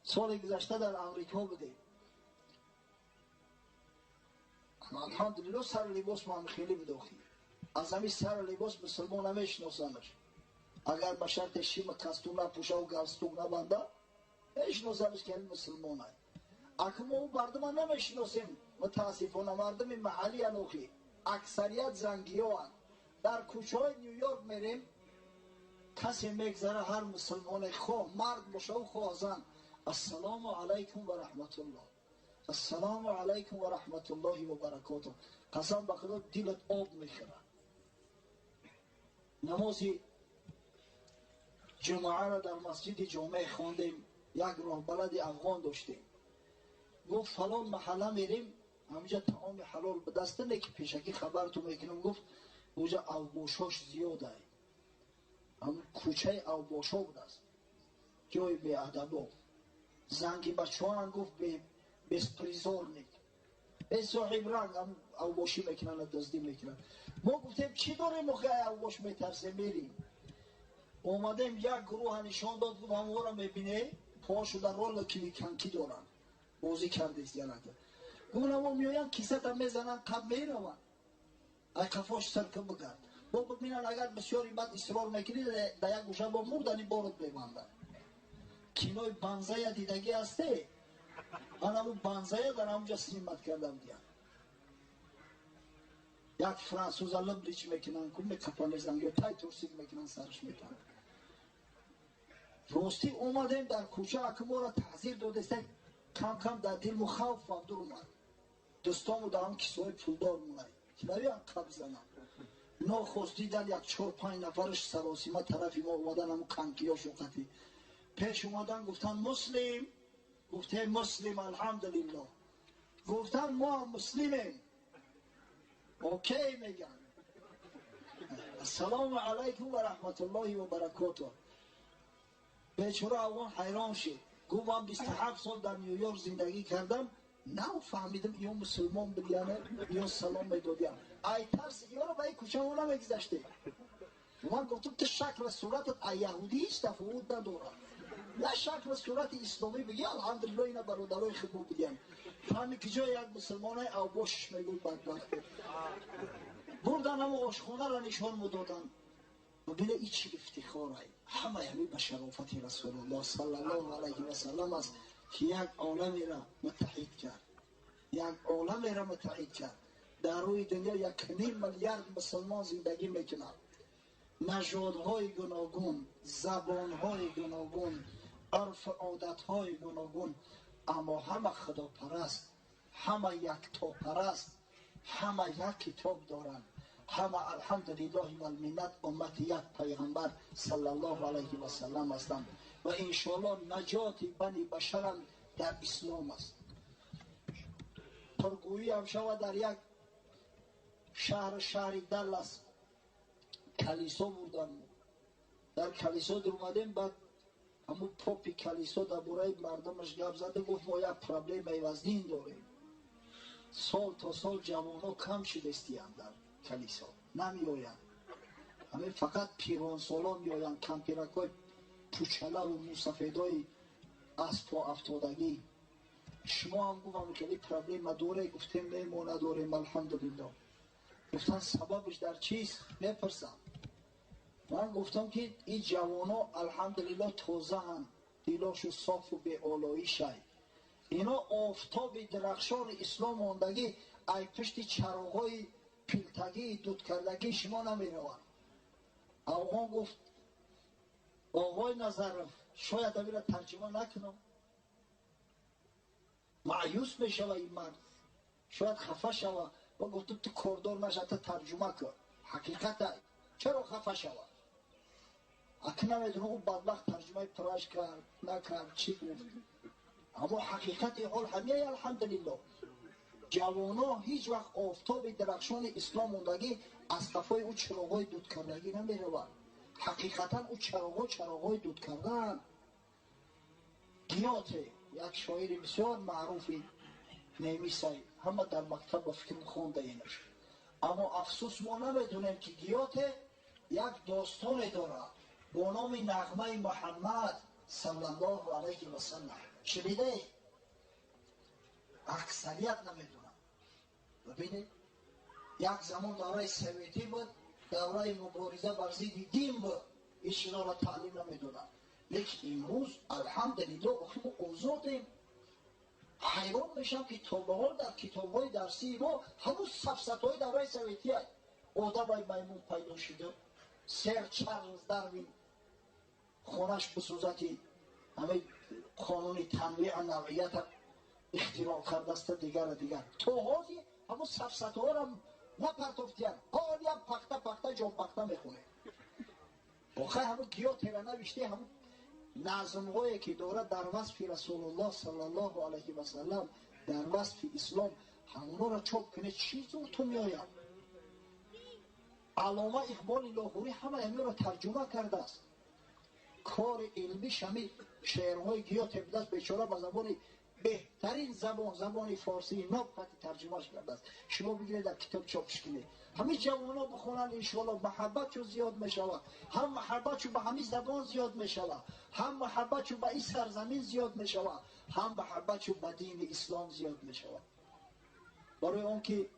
سال گذشته در امریکا بودیم. الحمدلله سر لباس ما هم خیلی بداخیم. از همین سر لباس مسلمان نمیشناسنش. اگر به شرط شیم کستون نپوشه و گلستون نبنده میشناسنش که این مسلمان است. اکنون ما مردم نمیشناسیم. متاسفانه مردم محلی انوخی اکثریت زنگی ها هست. در کوچه های نیویورک میریم، کسی میگذره هر مسلمان خواه مرد باشه و خواه زن، السلام علیکم و رحمت الله، السلام علیکم و رحمت الله و برکاته. قسم به خدا دلت آب میخوره. نمازی جمعه را در مسجد جامع خواندیم. یک راهبرد افغان داشتیم، گفت فلان محله میریم، همینجا طعام حلال به دست نه که پیشکی خبرتون میکنم. گفت اونجا اوباشاش زیاده، همون کوچه اوباشا بود است، جای بی ادبا. زنگی بچه ها هم گفت به بسپریزار نید، به صاحب رنگ هم اوباشی میکنن، دزدی میکنن. ما گفتیم چی داریم مخیه اوباش میترسیم میریم. اومدیم یک گروه نشان داد، گفت همه را میبینه پاشو در رول کلی کنکی دارن، بازی کرده زیانت. گفتم ما میایم کیسه تا میزنن قب میرون، ای قفاش سرکه بگرد. با ببینن اگر بسیاری بعد اصرار میکنی در یک گوشه با مردنی بارد میبندن. کینوی بنزه دیدگی هسته، همون بنزه در همونجا سیمت کردم دیگه. یک فرانسوز لبریچ میکنن که میکپن زنگی تای ترسیق میکنن سرش میتن. راستی اومدیم در کوچه اکمو را تحضیر دادسته، کم کم در دل خوف فابدور اومد. دوستامو در هم کسای پولدار مونای که برای هم قبض زنم. ناخواستی در یک 4-5 نفرش سراسیمه طرفی ما اومدن، همون کنکی ها شوقتی پیش اومدن گفتن مسلم. گفته مسلم الحمدلله. گفتن ما مسلمیم. اوکی میگن السلام علیکم و رحمت الله و برکاته. بیچاره اون حیران شد، گفت من 27 سال در نیویورک زندگی کردم، نه فهمیدم یا مسلمان بودیانه یا سلام میدادیم. ای ترس یا رو به این کوچه ها نمیگذشته. من گفتم تو شکل صورتت یهودی هیچ تفاوت نداره، نه شکل صورت اسلامی بگی الحمدلله اینا برادرای خود بودیم. فهمی که جای یک مسلمان او باشش میگوی بدبخت. بردن همه آشخانه را نشان مدادن. و بله ای چی افتخار های همه یعنی به شرافت رسول الله صلی الله علیه و سلم است که یک عالمی را متحد کرد، یک عالمی را متحد کرد. در روی دنیا 1.5 میلیارد مسلمان زندگی میکنند. نژادهای گوناگون، زبانهای گوناگون، عرف عادتهای گوناگون، اما همه خدا پرست، همه یکتا پرست، همه یک کتاب دارند، همه الحمدلله و المنت امت یک پیغمبر صلی الله علیه و سلم هستند و انشاءالله نجات بنی بشر در اسلام است. پرگویی هم شود در یک شهر دلس کلیسا بردن. در کلیسا در اومدیم، بعد همون پاپی کلیسا در برای مردمش گپ زده، گفت ما یک پرابلم وزنین داریم. سال تا سال جوانها کم شدستیم در کلیسا نمی آیند، همه فقط پیران سالان می آیند، کمپیرک های پوچله و موسفیدای از تا افتادگی. شما هم گفتم که این پرابلم داره؟ گفتیم نه ما نداریم الحمدلله. گفتن سببش در چیست؟ میپرسم. من گفتم که این جوانا الحمدلله تازه هم دیلاشو صاف و به آلایش های. اینا آفتاب درخشان اسلام ماندگی ای پشت چراغای پیلتگی دود کردگی شما نمی روند. آقا گفت آقای نظرم شاید اوی را ترجمه نکنم، معیوس میشوه این مرد، شاید خفه شوه. و گفتم تو کاردار نشه، تو ترجمه کن حقیقت چرا خفه شوه. اکنه نمیدونه او بدبخت ترجمه پرش کرد نکرد چی گفت، اما حقیقت حال همیه الحمدلله. جوانا هیچ وقت آفتاب درخشان اسلام موندگی از قفای او چراغای دود کردگی نمی روند. حقیقتا او چراغای دود کردن گیاته. یک شاعر بسیار معروفی نمیسای همه در مکتب و فکر خونده اینش، اما افسوس ما نمیدونیم که گیاته یک داستان داره با نام نغمه محمد صلی الله علیه و سلم. شنیده؟ اکثریت نمیدونم. ببینید یک زمان دوره سویتی بود، دوره مبارزه بر ضد دین بود، ایشونا را تعلیم نمیدونم. لیکن امروز الحمدلله اخیم اوزادیم. حیران میشم که تا به حال در کتاب‌های درسی ما همون سفسطه‌های دوره سویتی هست. آدمای میمون پیدا شده، سر چارلز داروین خونش به صورت همه قانون تنویع نوعیت اختراع کرده است. دیگر تو حاضی همون سفسطه‌ها را نپرتفتیم، حالی هم پخته جان پخته میخونه. آخه همون گیاه تیره نوشته، همون نظم‌هایی که داره در وصف رسول الله صلی الله علیه و سلم، در وصف اسلام، همونا را چاپ کنه چی زور تو میاید؟ علامه اقبال لاهوری همه همین را ترجمه کرده است. کار علمی شمی شعرهای گیاه تیره است، بیچاره به زبان بهترین زبان فارسی ناب ترجمهش کرده است. شما بگیرید در کتاب چاپش کنید، همین جوانا بخونن انشاءالله محبت چون زیاد میشود، هم محبت چون به همین زبان زیاد میشود، هم محبت چون به این سرزمین زیاد میشود، هم محبت چون به دین اسلام زیاد میشود. برای اون که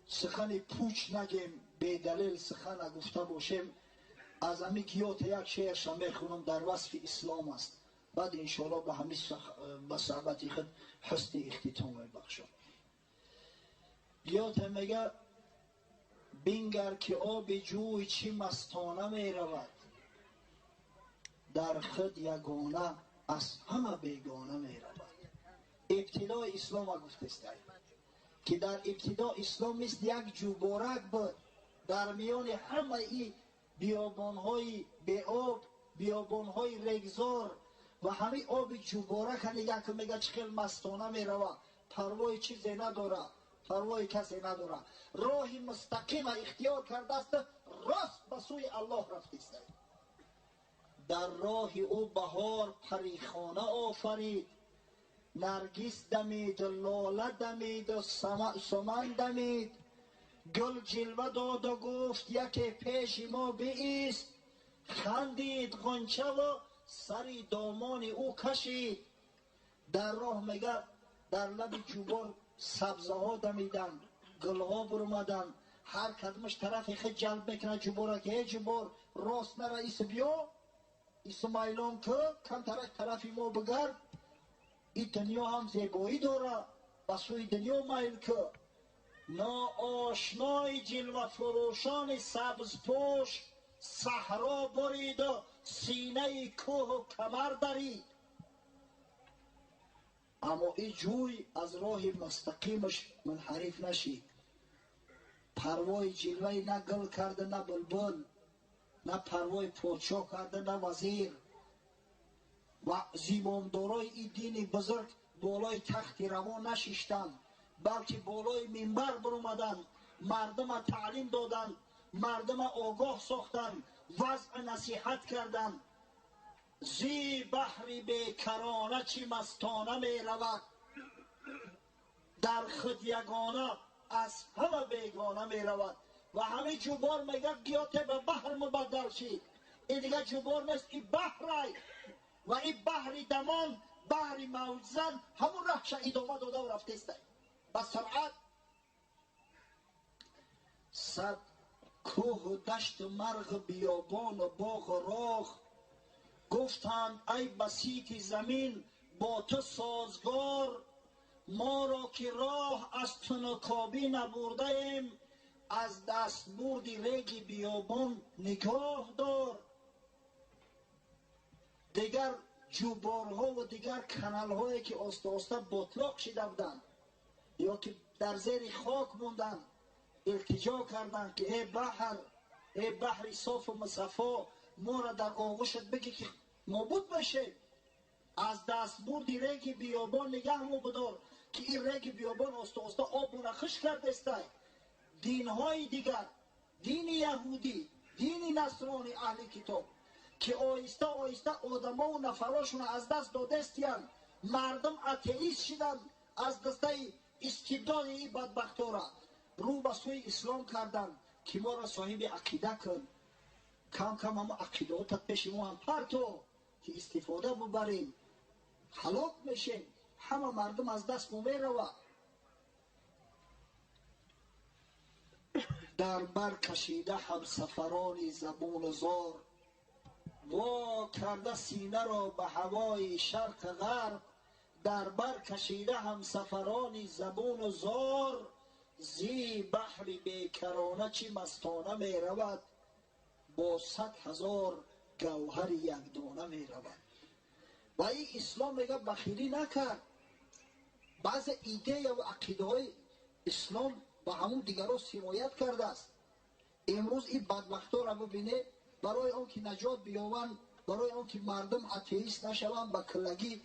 سخن پوچ نگیم، به دلیل سخن نگفته باشیم، از همین گیاه یک شعرش میخونم در وصف اسلام است. بعد انشاءالله به همین صحبتی خود حسن اختتام میبخشم. گیاه میگه بینگر که آب جوی چی مستانه میرود، در خود یگانه از همه بیگانه میرود. ابتدای اسلام گفته است که در ابتدا اسلام مثل یک جوبارک بود، در میان همه این بیابانهای به آب، بیابانهای رگزار و همه آب جوبارک نگه که میگه چه خیلی مستانه میروه، پروای چیزی نداره، پروای کسی نداره، راه مستقیم اختیار کرده است، راست به سوی الله رفته است. در راه او بهار پریخانه آفرید، نرگس دمید، لاله دمید، سمن دمید، گل جلوه داد و گفت یکی پیش ما بایست، خندید غنچه و سری دامان او کشید. در راه میگه در لب جوبار سبزه ها دمیدن، گل ها برمدن، هر کدمش طرف خود جلب میکنه جوباره که جوبار راست نره، ایس بیا ایس میلان که کم طرفی ما بگرد، این دنیا هم زیبایی داره، بسوی دنیا میل که ناآشنای جلوه فروشان سبز پوش، صحرا برید و سینه کوه و کمر درید. اما این جوی از راه مستقیمش منحرف نشید، پروای جلوه نه گل کرده نه بلبل، نه پروای پادشاه کرده نه وزیر و زیبامدارای این دین بزرگ بالای تخت روان نشیشتن، بلکه بالای منبر برآمدن، مردم تعلیم دادن، مردم آگاه ساختن، وضع نصیحت کردن. زی بحری بیکرانه چی مستانه می رود، در خود یگانه از همه بیگانه می رود. و همه جوبار میگه گیاته به بحر مبدل شید، این دیگه جوبار نیست، این بحر و این بحری دمان، بحری موجزن همون رهش ادامه داده و رفته است. به سرعت صد کوه و دشت و مرغ بیابان و باغ و راغ، گفتند ای بسیط زمین با تو سازگار، ما را که راه از تنکابی نبرده ایم، از دست بردی ریگ بیابان نگاه دار. دیگر جوبارها و دیگر کانالهایی که آسته آسته باطلاق شده بودند یا که در زیر خاک موندن، التجا کردند که ای بحر صاف و مصفا، ما را در آغوشت بگی که نابود بشه، از دست بردی ریگ بیابان نگه ما بدار، که این ریگ بیابان آسته آسته آب را خشک کرده است. دینهای دیگر، دین یهودی، دین نصرانی، اهل کتاب که آیسته آیسته آدما و نفراشون از دست داده استیان، مردم اتئیست شدن، از دسته استبداد این بدبختا را رو به سوی اسلام کردن که ما را صاحب عقیده کن. کم کم هم عقیدات پیش ما هم پرتو که استفاده ببریم هلاک میشیم. همه مردم از دست ما میروه. در بر کشیده هم سفران زبون زار، وا کرده سینه را به هوای شرق غرب. در بر کشیده هم سفران زبون زار، زی بحر بیکرانه چی مستانه می رود. با 100,000 گوهر یک دانه می رود. و این اسلام میگه بخیلی نکرد. بعض ایده و عقیده های اسلام با همون دیگران سرایت کرده است. امروز این بدبختا را ببینه، برای آن که نجات بیابند، برای آن که مردم اتئیست نشوند، با کلگی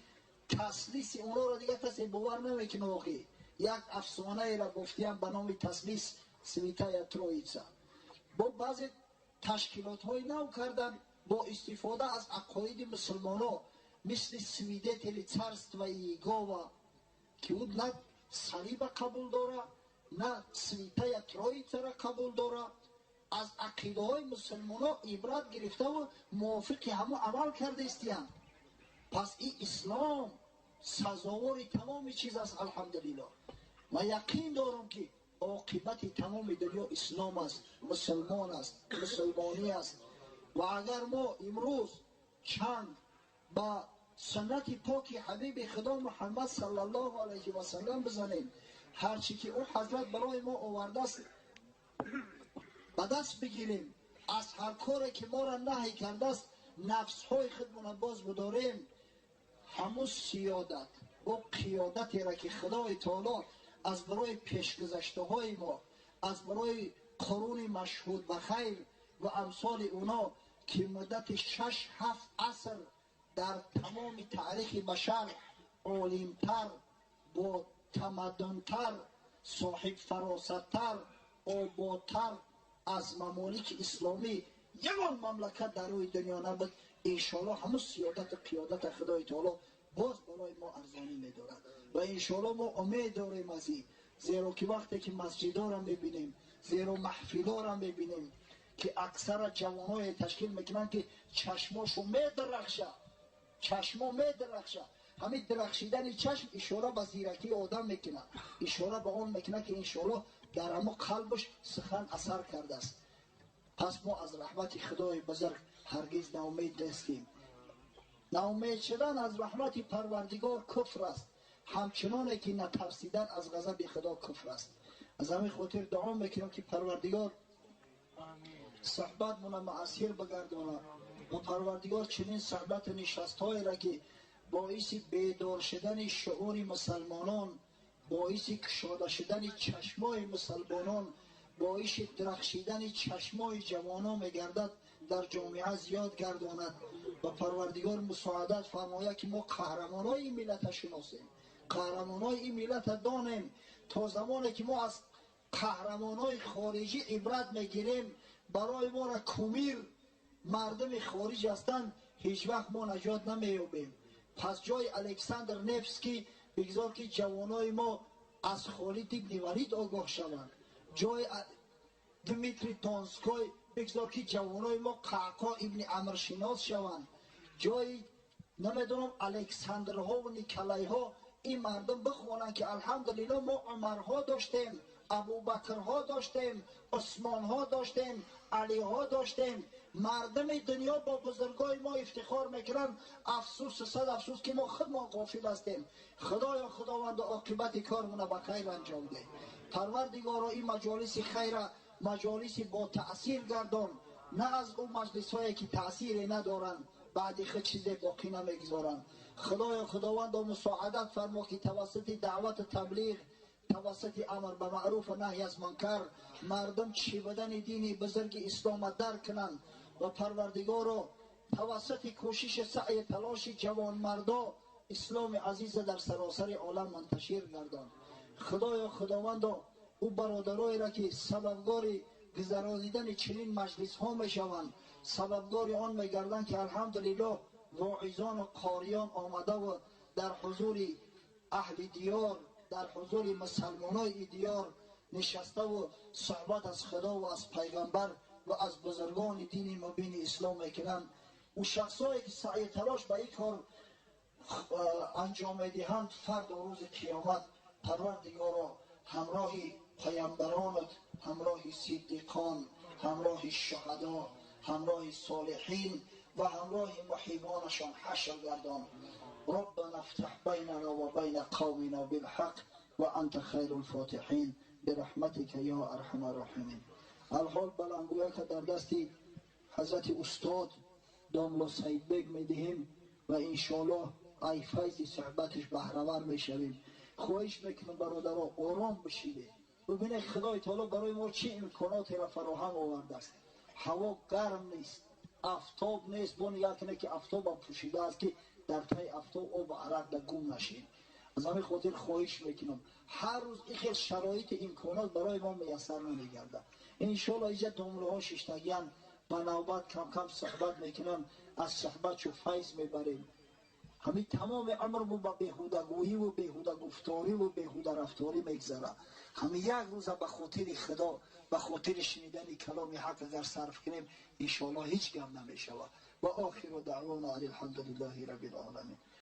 تسلیس اونا را دیگه کسی باور نمیکنه. واقعی یک افسانه را گفتیم به نام تسلیس سویتای ترویتسا. با بعضی تشکیلات های نو کردن با استفاده از عقاید مسلمان ها، مثل سویده تلیتسرست و ایگاوا که او نه صلیب قبول داره نه سویتای ترویتسا را قبول داره. از عقیده های مسلمان ها عبرت گرفته و موافق همون عمل کرده استیم. پس این اسلام سزاوار تمام چیز است. الحمدلله و یقین دارم که عاقبت تمام دنیا اسلام است، مسلمان است، مسلمانی است. و اگر ما امروز چند با سنت پاک حبیب خدا محمد صلی الله علیه و سلم بزنیم، هرچی که او حضرت برای ما آورده است به دست بگیریم، از هر کاری که ما را نهی کرده است نفس های خودمون باز بداریم، همون سیادت و قیادتی را که خدای تعالی از برای پیشگذشته های ما، از برای قرون مشهود و خیر و امثال اونا که مدت 6-7 عصر در تمام تاریخ بشر عالمتر، با تمدنتر، صاحب فراستتر، آبادتر از ممالک اسلامی یگان مملکت در روی دنیا نبود. انشاءالله همون سیادت و قیادت خدای تعالی باز برای ما ارزانی می‌دارد و انشاءالله ما امید داریم از این. زیرا که وقتی که مسجدها را می‌بینیم، زیرا محفل‌ها را می‌بینیم که اکثر جوانای تشکیل میکنن که چشماشو میدرخشه، چشما میدرخشه. همین درخشیدن چشم اشاره به زیرکی آدم میکنه، اشاره به اون میکنه که انشاءالله در اما قلبش سخن اثر کرده است. پس ما از رحمت خدای بزرگ هرگز ناامید نیستیم. ناامید شدن از رحمت پروردگار کفر است، همچنانه که نترسیدن از غضب خدا کفر است. از همین خاطر دعا میکنم که پروردگار صحبت مونه معاصر بگردانه و پروردگار چنین صحبت نشست‌های را که باعث بیدار شدن شعور مسلمانان، باعث کشاده شدن چشمای مسلمانان، باعث درخشیدن چشمای جوانان میگردد در جامعه زیاد گرداند و پروردگار مساعدت فرماید که ما قهرمانای این ملت شناسیم، قهرمانای این ملت دانیم. تا زمانی که ما از قهرمانای خارجی عبرت میگیریم، برای ما را کومیر مردم خارج هستند، هیچ وقت ما نجات نمییابیم. پس جای الکساندر نیفسکی بگذار که جوانای ما از خالد ابن ولید آگاه شوند، جای دمیتری تانسکوی بگذار که جوانای ما قعقا ابن عمر شناس شوند، جای نمیدونم الکساندر ها و نیکلای ها این مردم بخوانند که الحمدلله ما عمرها داشتیم، ابوبکرها داشتیم، عثمان ها داشتیم، علی ها داشتیم. مردم دنیا با بزرگای ما افتخار میکنن. افسوس، صد افسوس که ما خود ما غافل هستیم. خدایا خداوند عاقبت کارمون به خیر انجام ده. پروردگارا این مجالس خیر مجالس با تأثیر گردان، نه از اون مجلس هایی که تأثیری ندارن بعد خود چیزی باقی نمیگذارن. خدایا خداوند مساعدت فرما که توسط دعوت تبلیغ، توسط امر به معروف و نهی از منکر مردم چی بدن دین بزرگ اسلام درک کنند و پروردگارا توسط کوشش سعی تلاش جوان مردا اسلام عزیز در سراسر عالم منتشر گردان. خدایا خداوندا او برادرای را که سببگار گذرانیدن چنین مجلس ها می شوند، سببگار آن می گردند که الحمدلله واعظان و قاریان آمده و در حضور اهل دیار، در حضور مسلمانای دیار نشسته و صحبت از خدا و از پیغمبر و از بزرگان دین مبین اسلام میکنن و شخصایی که سعی تلاش به این کار انجام میدهند فردا روز قیامت پروردگارا همراه پیامبرانت، همراه صدیقان، همراه شهدا، همراه صالحین و همراه محبانشان حشر گردان. ربنا افتح بیننا و بین قومنا بالحق و انت خیر الفاتحین برحمتك یا ارحم الراحمین. الحال بلندگویی که در دستی حضرت استاد داملا سعید بیگ میدهیم و انشاءالله ای فیض صحبتش بهره‌ور میشویم. خواهش میکنم برادرها آرام بشید. ببینید خدای تعالی برای ما چه امکاناتی را فراهم آورده است. هوا گرم نیست، آفتاب نیست، بون یکنه که آفتاب هم پوشیده است که در تای آفتاب آب و عرق در گم نشید. از همین خاطر خواهش میکنم هر روز این خیلی شرایط امکانات برای ما میسر نمیگرده. انشاءالله اینجا دامله ها ششتگیان به نوبت کم کم صحبت میکنن، از صحبت چو فیض میبریم. همین تمام عمرمون با بیهودگویی و بیهوده گفتاری و بیهوده رفتاری میگذره. همین یک روز به خاطر خدا، به خاطر شنیدن کلام حق اگر صرف کنیم انشاءالله هیچ گم نمیشود. و آخر دعوانا الحمدلله رب العالمین.